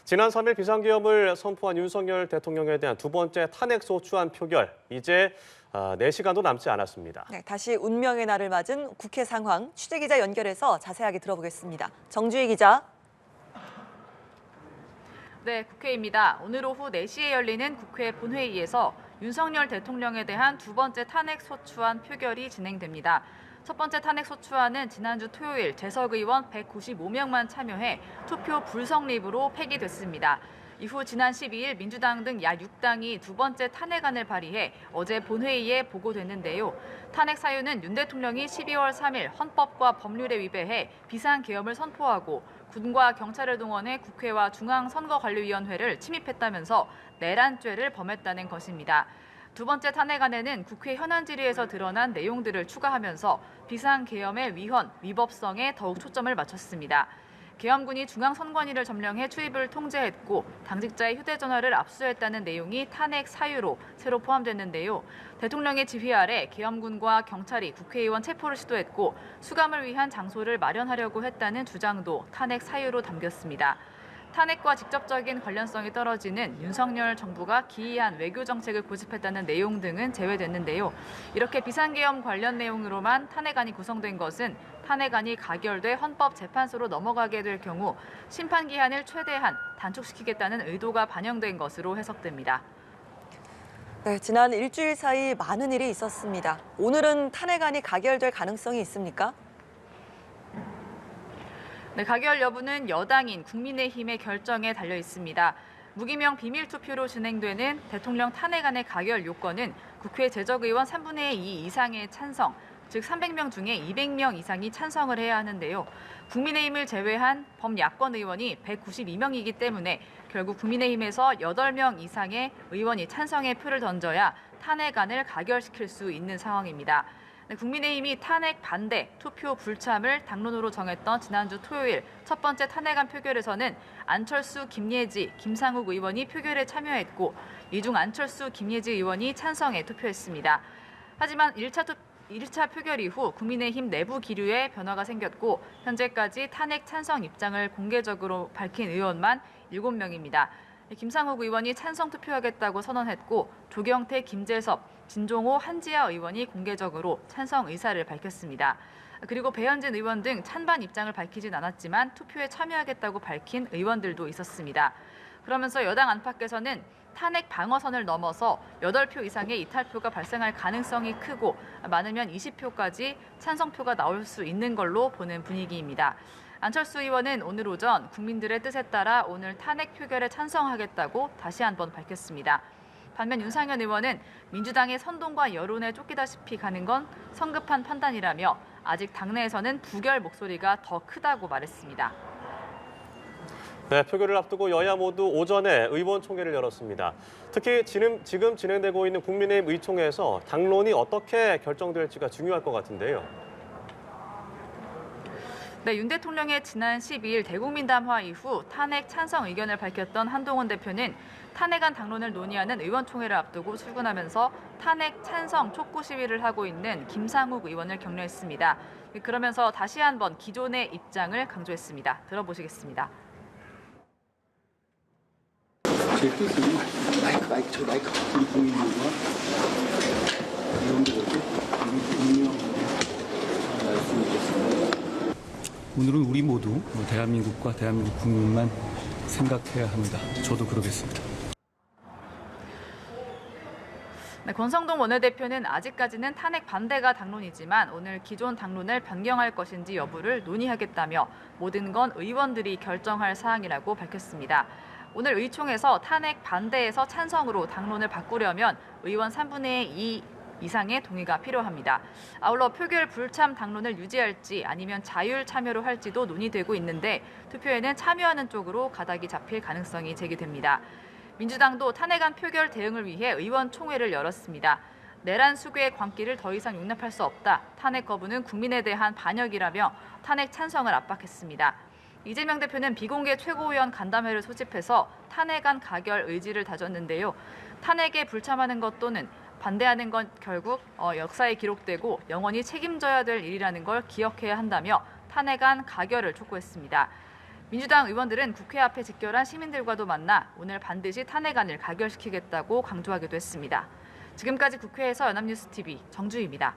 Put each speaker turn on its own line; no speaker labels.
지난 3일 비상계엄을 선포한 윤석열 대통령에 대한 두 번째 탄핵 소추안 표결, 이제 4시간도 남지 않았습니다.
네, 다시 운명의 날을 맞은 국회 상황, 취재기자 연결해서 자세하게 들어보겠습니다. 정주희 기자.
네, 국회입니다. 오늘 오후 4시에 열리는 국회 본회의에서 윤석열 대통령에 대한 두 번째 탄핵 소추안 표결이 진행됩니다. 첫 번째 탄핵 소추안은 지난주 토요일 재석 의원 195명만 참여해 투표 불성립으로 폐기됐습니다. 이후 지난 12일 민주당 등 야 6당이 두 번째 탄핵안을 발의해 어제 본회의에 보고됐는데요. 탄핵 사유는 윤 대통령이 12월 3일 헌법과 법률에 위배해 비상계엄을 선포하고 군과 경찰을 동원해 국회와 중앙선거관리위원회를 침입했다면서 내란죄를 범했다는 것입니다. 두 번째 탄핵안에는 국회 현안 질의에서 드러난 내용들을 추가하면서 비상계엄의 위헌, 위법성에 더욱 초점을 맞췄습니다. 계엄군이 중앙선관위를 점령해 출입을 통제했고 당직자의 휴대전화를 압수했다는 내용이 탄핵 사유로 새로 포함됐는데요. 대통령의 지휘 아래 계엄군과 경찰이 국회의원 체포를 시도했고 수감을 위한 장소를 마련하려고 했다는 주장도 탄핵 사유로 담겼습니다. 탄핵과 직접적인 관련성이 떨어지는 윤석열 정부가 기이한 외교 정책을 고집했다는 내용 등은 제외됐는데요. 이렇게 비상계엄 관련 내용으로만 탄핵안이 구성된 것은 탄핵안이 가결돼 헌법재판소로 넘어가게 될 경우 심판 기한을 최대한 단축시키겠다는 의도가 반영된 것으로 해석됩니다.
네, 지난 일주일 사이 많은 일이 있었습니다. 오늘은 탄핵안이 가결될 가능성이 있습니까?
네, 가결 여부는 여당인 국민의힘의 결정에 달려 있습니다. 무기명 비밀투표로 진행되는 대통령 탄핵안의 가결 요건은 국회 제적의원 3분의 2 이상의 찬성, 즉 300명 중에 200명 이상이 찬성을 해야 하는데요. 국민의힘을 제외한 범야권 의원이 192명이기 때문에 결국 국민의힘에서 8명 이상의 의원이 찬성의 표를 던져야 탄핵안을 가결시킬 수 있는 상황입니다. 국민의힘이 탄핵 반대, 투표 불참을 당론으로 정했던 지난주 토요일 첫 번째 탄핵안 표결에서는 안철수, 김예지, 김상욱 의원이 표결에 참여했고 이 중 안철수, 김예지 의원이 찬성에 투표했습니다. 하지만 1차 표결 이후 국민의힘 내부 기류에 변화가 생겼고 현재까지 탄핵 찬성 입장을 공개적으로 밝힌 의원만 7명입니다. 김상욱 의원이 찬성 투표하겠다고 선언했고 조경태, 김재섭, 진종호, 한지아 의원이 공개적으로 찬성 의사를 밝혔습니다. 그리고 배현진 의원 등 찬반 입장을 밝히진 않았지만 투표에 참여하겠다고 밝힌 의원들도 있었습니다. 그러면서 여당 안팎에서는 탄핵 방어선을 넘어서 8표 이상의 이탈표가 발생할 가능성이 크고 많으면 20표까지 찬성표가 나올 수 있는 걸로 보는 분위기입니다. 안철수 의원은 오늘 오전 국민들의 뜻에 따라 오늘 탄핵 표결에 찬성하겠다고 다시 한번 밝혔습니다. 반면 윤상현 의원은 민주당의 선동과 여론에 쫓기다시피 가는 건 성급한 판단이라며 아직 당내에서는 부결 목소리가 더 크다고 말했습니다.
네, 표결을 앞두고 여야 모두 오전에 의원총회를 열었습니다. 특히 지금 진행되고 있는 국민의힘 의총회에서 당론이 어떻게 결정될지가 중요할 것 같은데요.
네, 윤 대통령의 지난 12일 대국민 담화 이후 탄핵 찬성 의견을 밝혔던 한동훈 대표는 탄핵안 당론을 논의하는 의원총회를 앞두고 출근하면서 탄핵 찬성 촉구 시위를 하고 있는 김상욱 의원을 격려했습니다. 그러면서 다시 한번 기존의 입장을 강조했습니다. 들어보시겠습니다.
제 뜻은 마이크 우리 국민들과 의원들에게 분명하게 말씀드렸습니다. 오늘은 우리 모두 대한민국과 대한민국 국민만 생각해야 합니다. 저도 그러겠습니다.
네, 권성동 원내대표는 아직까지는 탄핵 반대가 당론이지만 오늘 기존 당론을 변경할 것인지 여부를 논의하겠다며 모든 건 의원들이 결정할 사항이라고 밝혔습니다. 오늘 의총에서 탄핵 반대에서 찬성으로 당론을 바꾸려면 의원 3분의 2 이상의 동의가 필요합니다. 아울러 표결 불참 당론을 유지할지 아니면 자율 참여로 할지도 논의되고 있는데 투표에는 참여하는 쪽으로 가닥이 잡힐 가능성이 제기됩니다. 민주당도 탄핵안 표결 대응을 위해 의원총회를 열었습니다. 내란 수괴의 광기를 더 이상 용납할 수 없다. 탄핵 거부는 국민에 대한 반역이라며 탄핵 찬성을 압박했습니다. 이재명 대표는 비공개 최고위원 간담회를 소집해서 탄핵안 가결 의지를 다졌는데요. 탄핵에 불참하는 것 또는 반대하는 건 결국 역사에 기록되고 영원히 책임져야 될 일이라는 걸 기억해야 한다며 탄핵안 가결을 촉구했습니다. 민주당 의원들은 국회 앞에 직결한 시민들과도 만나 오늘 반드시 탄핵안을 가결시키겠다고 강조하기도 했습니다. 지금까지 국회에서 연합뉴스TV 정주희입니다.